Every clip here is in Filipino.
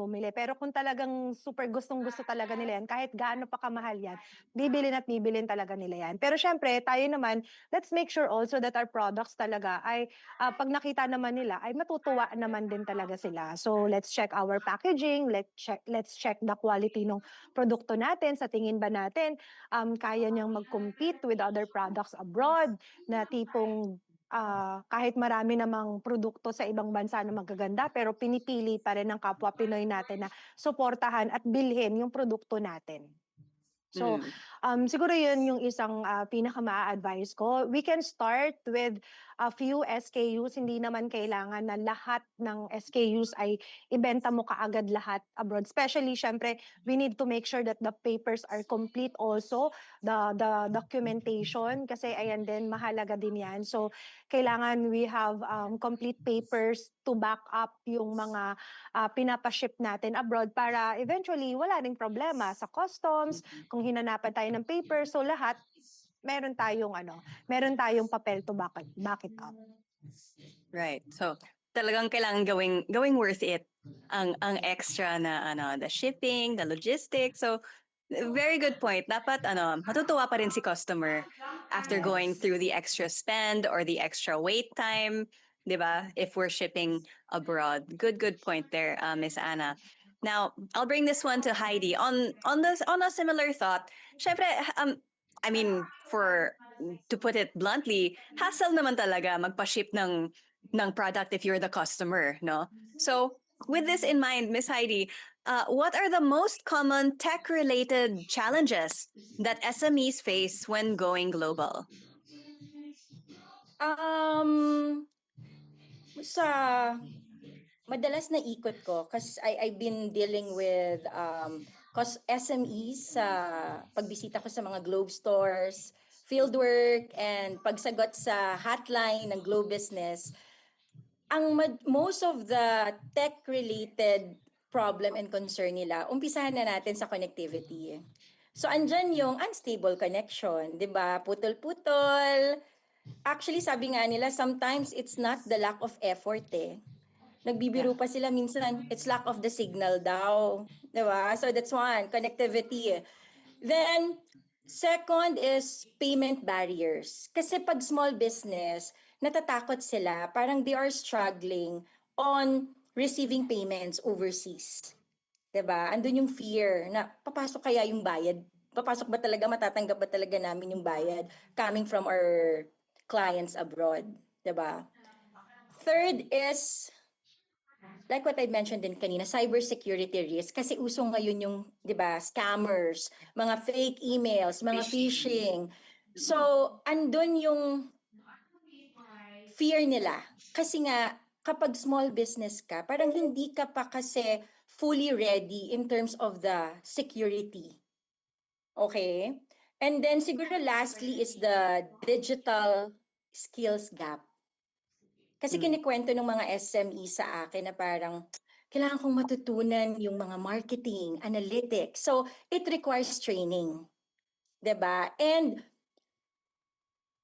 bumili. Pero kung talagang super gustong-gusto talaga nila yan, kahit gaano pa kamahal yan, bibilin at bibilin talaga nila yan. Pero syempre, tayo naman, let's make sure also that our products talaga ay, 'pag nakita naman nila ay matutuwa naman din talaga sila. So, let's check our packaging, let's check the quality ng produkto natin. Sa tingin ba natin, kaya niyang mag-compete with other products abroad na tipong kahit marami namang produkto sa ibang bansa na magaganda, pero pinipili pa rin ng kapwa Pinoy natin na suportahan at bilhin yung produkto natin. So, Mm. siguro yun yung isang pinaka-maa-advice ko. We can start with a few SKUs. Hindi naman kailangan na lahat ng SKUs ay ibenta mo kaagad lahat abroad. Especially, syempre, we need to make sure that the papers are complete also, the documentation, kasi ayan din, mahalaga din yan. So, kailangan we have complete papers to back up yung mga pinapaship natin abroad para eventually wala ring problema sa customs, kung hinanapan tayo ng paper, so lahat meron tayong papel to back it up. Right. So, talagang kailangan gawing worth it ang extra na the shipping, the logistics. So, very good point. Dapat matutuwa pa rin si customer after going Yes. through the extra spend or the extra wait time, 'di ba? If we're shipping abroad. Good point there, Miss Anna. Now, I'll bring this one to Heidi on a similar thought. Syempre, I mean, to put it bluntly, hassle naman talaga magpa-ship ng product if you're the customer, no? So, with this in mind, Miss Heidi, what are the most common tech-related challenges that SMEs face when going global? Um, sa madalas na ikot ko kasi I've been dealing with cause SMEs sa pagbisita ko sa mga Globe stores, fieldwork, and pagsagot sa hotline ng Globe Business. Most of the tech-related problem and concern nila, umpisahan na natin sa connectivity. So, andyan yung unstable connection, di ba? Putol-putol. Actually, sabi nga nila, sometimes it's not the lack of effort eh. Nagbibiro pa sila minsan, it's lack of the signal daw. Diba? So that's one, connectivity. Then, second is payment barriers. Kasi pag small business, natatakot sila, parang they are struggling on receiving payments overseas. Diba? Andun yung fear na papasok kaya yung bayad? Papasok ba talaga, matatanggap ba talaga namin yung bayad coming from our clients abroad? Diba? Third is, like what I mentioned din kanina, cybersecurity risk. Kasi uso ngayon yung, di ba, scammers, mga fake emails, mga phishing. So, andun yung fear nila. Kasi nga, kapag small business ka, parang hindi ka pa kasi fully ready in terms of the security. Okay? And then siguro lastly is the digital skills gap. Kasi kinikwento ng mga SME sa akin na parang kailangan kong matutunan yung mga marketing, analytics. So, it requires training. 'Di ba? And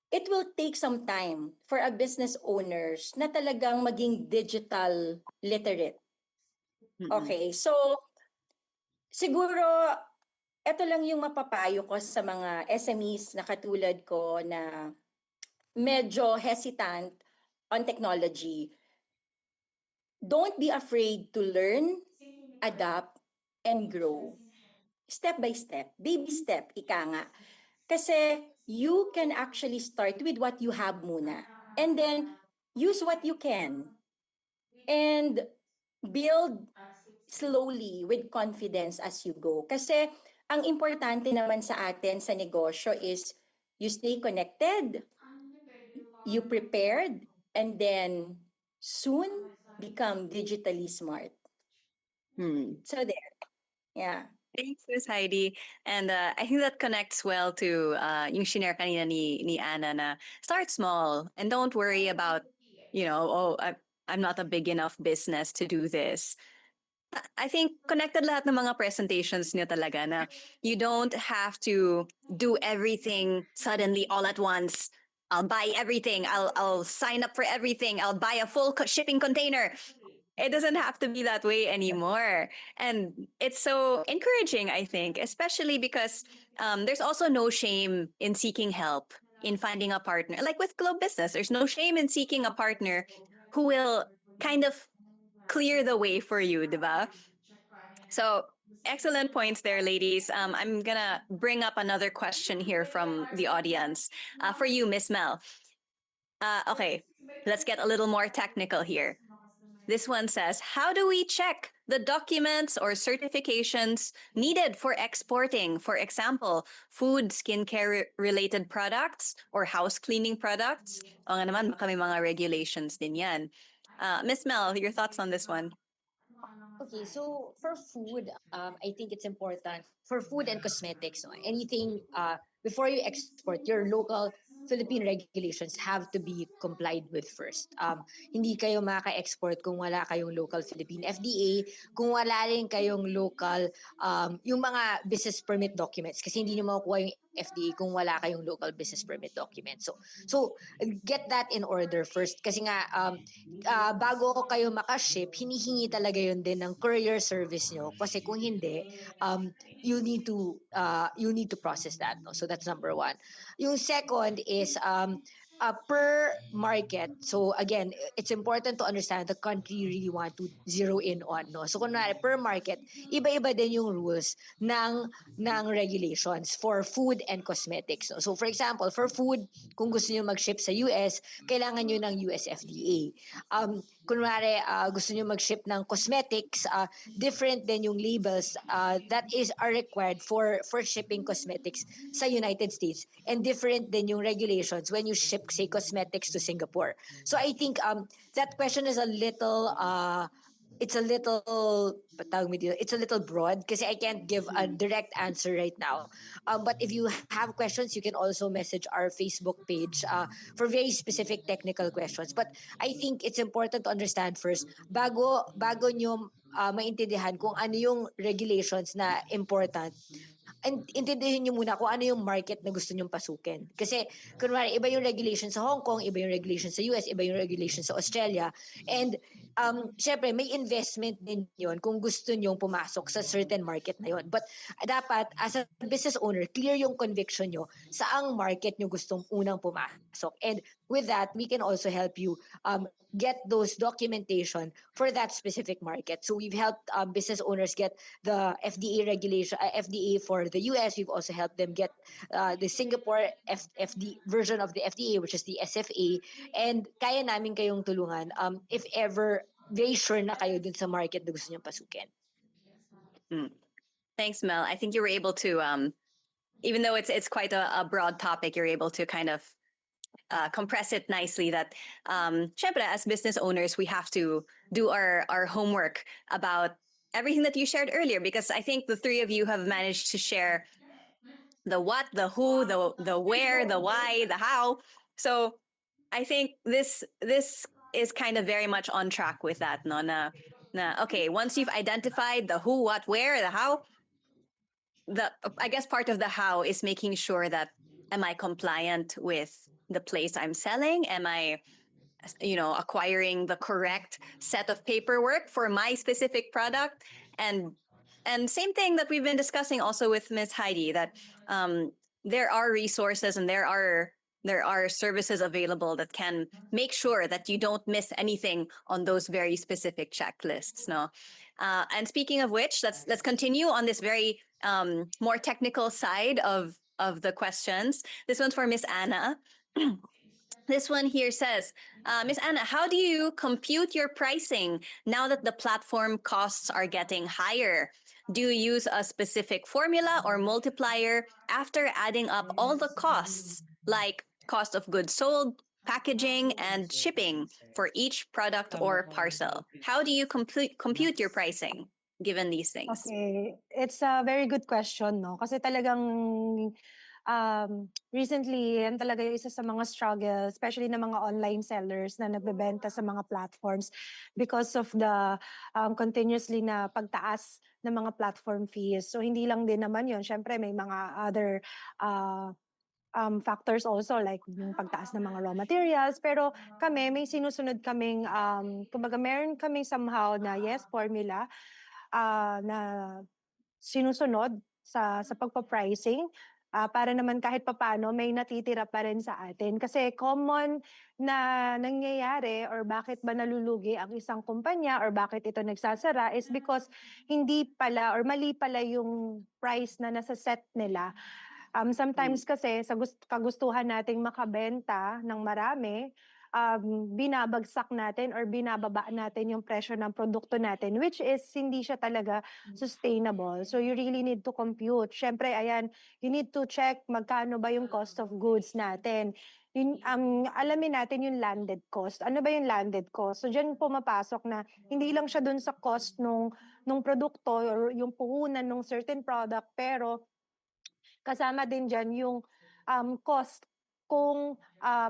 it will take some time for a business owners na talagang maging digital literate. Okay, so siguro ito lang yung mapapayo ko sa mga SMEs na katulad ko na medyo hesitant on technology. Don't be afraid to learn, adapt, and grow. Step by step, baby step, ika nga. Kasi you can actually start with what you have muna. And then, use what you can. And build slowly with confidence as you go. Kasi ang importante naman sa atin sa negosyo is you stay connected, you prepared, and then soon become digitally smart. So there. Yeah. Thanks, Miss Heidi. And I think that connects well to yung shinare kanina ni Anna na start small and don't worry about, I'm not a big enough business to do this. I think connected lahat ng mga presentations niyo talaga na you don't have to do everything suddenly all at once. I'll buy everything. I'll sign up for everything. I'll buy a full shipping container. it doesn't have to be that way anymore. And it's so encouraging, I think, especially because there's also no shame in seeking help, in finding a partner. Like with Globe Business, there's no shame in seeking a partner who will kind of clear the way for you, diba? So excellent points there, ladies. I'm gonna bring up another question here from the audience for you, Miss Mel. Okay, let's get a little more technical here. This one says, how do we check the documents or certifications needed for exporting? For example, food, skincare related products or house cleaning products. O nga naman, baka may mga regulations din yan. Miss Mel, your thoughts on this one? Okay, so for food, I think it's important for food and cosmetics. No? Anything before you export, your local Philippine regulations have to be complied with first. Hindi kayo maka-export kung wala kayong local Philippine FDA, kung wala rin kayong local, yung mga business permit documents. Kasi hindi nyo makukuha yung FDA kung wala kayong local business permit documents. So get that in order first. Kasi nga, bago kayo makaship, hinihingi talaga yun din ng courier service nyo. Kasi kung hindi, you need to process that. No? So that's number one. Yung second is per market. So again, it's important to understand the country you really want to zero in on. No? So kunwari, per market, iba-iba din yung rules ng regulations for food and cosmetics. No? So for example, for food, kung gusto niyo mag-ship sa US, kailangan niyo ng US FDA. Kunwari, gusto niyo mag-ship ng cosmetics, different din yung labels that are required for shipping cosmetics sa United States, and different din yung regulations when you ship, say, cosmetics to Singapore. So I think that question is a little it's a little broad kasi I can't give a direct answer right now. But if you have questions, you can also message our Facebook page for very specific technical questions. But I think it's important to understand first, bago nyo maintindihan kung ano yung regulations na important, intindihin nyo muna kung ano yung market na gusto nyong pasukin. Kasi, kunwari, iba yung regulation sa Hong Kong, iba yung regulation sa US, iba yung regulation sa Australia. And, syempre, may investment din yun kung gusto nyong pumasok sa certain market na yun. But, dapat, as a business owner, clear yung conviction nyo saang market nyo gustong unang pumasok. And with that, we can also help you get those documentation for that specific market. So we've helped business owners get the FDA regulation, FDA for the US. We've also helped them get the Singapore FD version of the FDA, which is the SFA. And kaya namin kayong tulungan if ever very sure na kayo dun sa market na gusto niyong pasukin. Thanks, Mel. I think you were able to, even though it's quite a broad topic, you're able to kind of compress it nicely that syempre, as business owners, we have to do our homework about everything that you shared earlier, because I think the three of you have managed to share the what, the who, the where, the why, the how. So I think this is kind of very much on track with that, no? Na okay, once you've identified the who, what, where, the how, I guess part of the how is making sure that, am I compliant with the place I'm selling? Am I, acquiring the correct set of paperwork for my specific product? And same thing that we've been discussing also with Ms. Heidi, that there are resources and there are services available that can make sure that you don't miss anything on those very specific checklists. No, and speaking of which, let's continue on this very more technical side of the questions. This one's for Miss Anna. This one here says, Miss Anna, how do you compute your pricing now that the platform costs are getting higher? Do you use a specific formula or multiplier after adding up all the costs, like cost of goods sold, packaging, and shipping for each product or parcel? How do you compute your pricing given these things? Okay, it's a very good question, no? Kasi talagang recently, yan talaga yung isa sa mga struggle, especially ng mga online sellers na nagbebenta sa mga platforms because of the continuously na pagtaas ng mga platform fees. So hindi lang din naman yun, syempre may mga other factors also like yung pagtaas ng mga raw materials. Pero kami, may sinusunod kaming, kumbaga meron kaming somehow na yes, formula na sinusunod sa pagpa-pricing, para naman kahit papaano may natitira pa rin sa atin. Kasi common na nangyayari or bakit ba nalulugi ang isang kumpanya or bakit ito nagsasara is because hindi pala or mali pala yung price na nasa-set nila. Sometimes kasi sa kagustuhan nating makabenta ng marami, binabagsak natin or binababa natin yung presyo ng produkto natin, which is hindi siya talaga sustainable. So you really need to compute. Siyempre, ayan, you need to check magkano ba yung cost of goods natin. Alamin natin yung landed cost. Ano ba yung landed cost? So diyan pumapasok na hindi lang siya dun sa cost nung produkto or yung puhunan ng certain product, pero kasama din diyan yung, cost kung,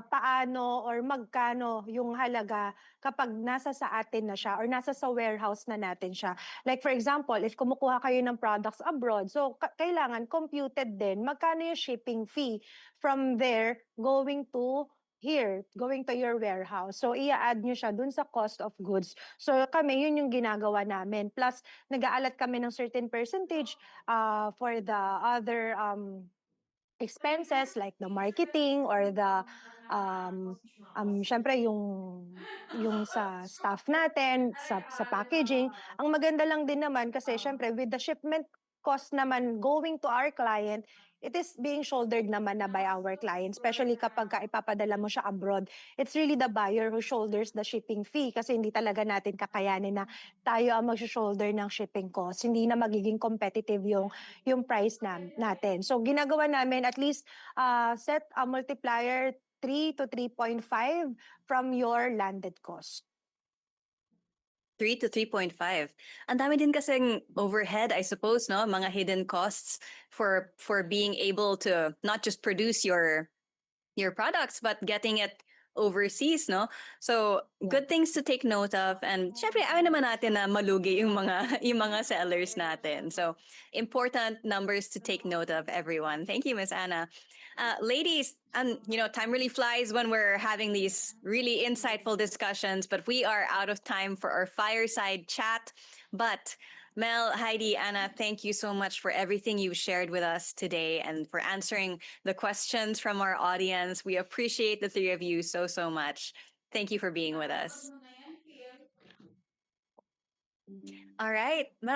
paano or magkano yung halaga kapag nasa sa atin na siya or nasa sa warehouse na natin siya. Like for example, if kumukuha kayo ng products abroad, so kailangan computed din magkano yung shipping fee from there going to here, going to your warehouse. So ia-add niyo siya dun sa cost of goods. So kami, yun yung ginagawa namin. Plus nag-aalat kami ng certain percentage for the other expenses like the marketing or the syempre yung sa staff natin, sa packaging. Ang maganda lang din naman kasi syempre with the shipment cost naman going to our client, it is being shouldered naman na by our client, especially kapag ipapadala mo siya abroad. It's really the buyer who shoulders the shipping fee kasi hindi talaga natin kakayanin na tayo ang mag-shoulder ng shipping cost. Hindi na magiging competitive yung price natin. So ginagawa namin at least set a multiplier 3 to 3.5 from your landed cost. 3 to 3.5. Ang dami din kasing overhead, I suppose, no? Mga hidden costs for being able to not just produce your products but getting it overseas, no? So, good things to take note of. And syempre, ayaw naman natin na malugi yung mga, yung mga sellers natin. So, important numbers to take note of, everyone. Thank you, Miss Anna. Ladies, time really flies when we're having these really insightful discussions, but we are out of time for our fireside chat. But Mel, Heidi, Anna, thank you so much for everything you've shared with us today and for answering the questions from our audience. We appreciate the three of you so, so much. Thank you for being with us. All right.